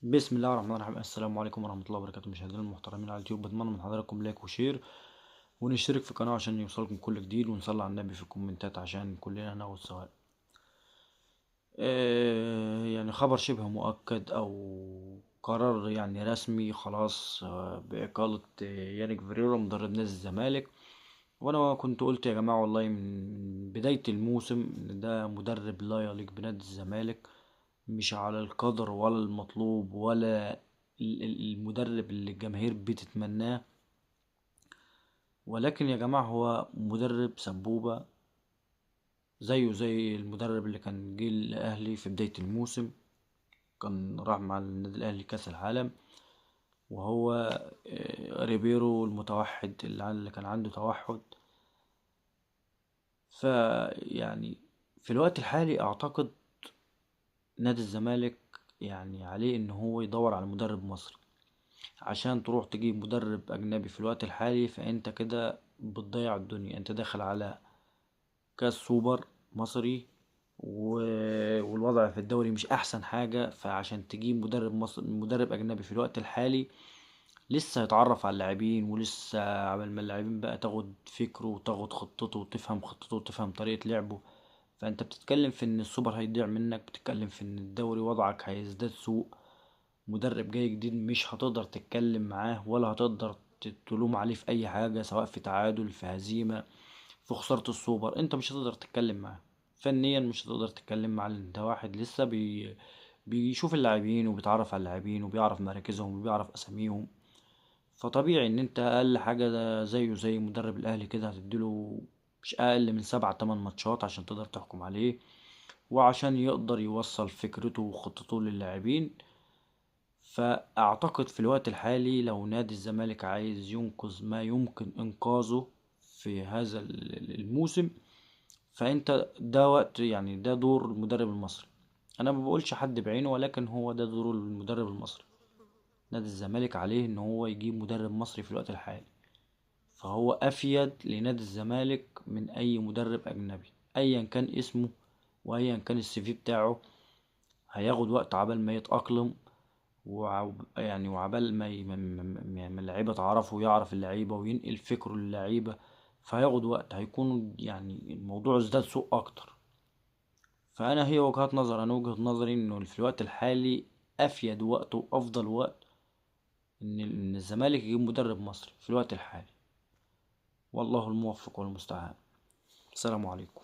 بسم الله الرحمن الرحيم. السلام عليكم ورحمة الله وبركاته، مشاهدينا المحترمين على اليوتيوب. بتمنى من حضراتكم لايك وشير ونشترك في القناة عشان يوصلكم كل جديد، ونصلي على النبي في الكومنتات عشان كلنا ناخد ثواب. يعني خبر شبه مؤكد او قرار يعني رسمي خلاص، بإقالة يانيك فيريرا مدرب نادي الزمالك. وانا كنت قلت يا جماعة والله من بداية الموسم ان ده مدرب لا يليق بنادي الزمالك، مش على القدر ولا المطلوب ولا المدرب اللي الجماهير بتتمناه. ولكن يا جماعة هو مدرب سبوبة زيه زي المدرب اللي كان جه الأهلي في بداية الموسم، كان راح مع النادي الأهلي كأس العالم، وهو ريبيرو المتوحد اللي كان عنده توحد. فيعني في الوقت الحالي أعتقد نادي الزمالك يعني عليه إن هو يدور على مدرب مصري، عشان تروح تجيب مدرب أجنبي في الوقت الحالي فأنت كده بتضيع الدنيا. أنت داخل على كاس سوبر مصري والوضع في الدوري مش أحسن حاجة، فعشان تجيب مدرب مدرب أجنبي في الوقت الحالي لسه هيتعرف على اللاعبين، ولسه عبال ما اللاعبين بقى تاخد فكره وتاخد خطته وتفهم خطته وتفهم طريقة لعبه. فأنت بتتكلم في إن السوبر هيضيع منك، بتتكلم في إن الدوري وضعك هيزداد سوء. مدرب جاي جديد مش هتقدر تتكلم معاه ولا هتقدر تلوم عليه في اي حاجة، سواء في تعادل في هزيمة في خسارة السوبر، انت مش هتقدر تتكلم معاه فنيا، مش هتقدر تتكلم معاه لان انت واحد لسه بيشوف اللاعبين وبيتعرف على اللاعبين وبيعرف مراكزهم وبيعرف اساميهم. فطبيعي ان انت اقل حاجة ده زيه زي مدرب الاهلي كده هتديله مش اقل من 7 8 ماتشات عشان تقدر تحكم عليه، وعشان يقدر يوصل فكرته وخطته للاعبين. فأعتقد في الوقت الحالي لو نادي الزمالك عايز ينقذ ما يمكن إنقاذه في هذا الموسم، فأنت ده وقت يعني ده دور المدرب المصري. أنا ما بقولش حد بعينه، ولكن هو ده دور المدرب المصري. نادي الزمالك عليه إن هو يجيب مدرب مصري في الوقت الحالي، فهو أفيد لنادي الزمالك من أي مدرب أجنبي أيا كان اسمه وأيا كان السي في بتاعه. هياخد وقت عبال ما يتأقلم، يعني وعبال يعني ما اللعيبة تعرفه ويعرف اللعيبة وينقل فكره للعيبة، فهياخد وقت، هيكون يعني الموضوع ازداد سوء أكتر. فأنا هي وجهة نظر، أنا وجهة نظري إنه في الوقت الحالي أفيد وقت وأفضل وقت إن الزمالك يجيب مدرب مصري في الوقت الحالي. والله الموفق والمستعان. السلام عليكم.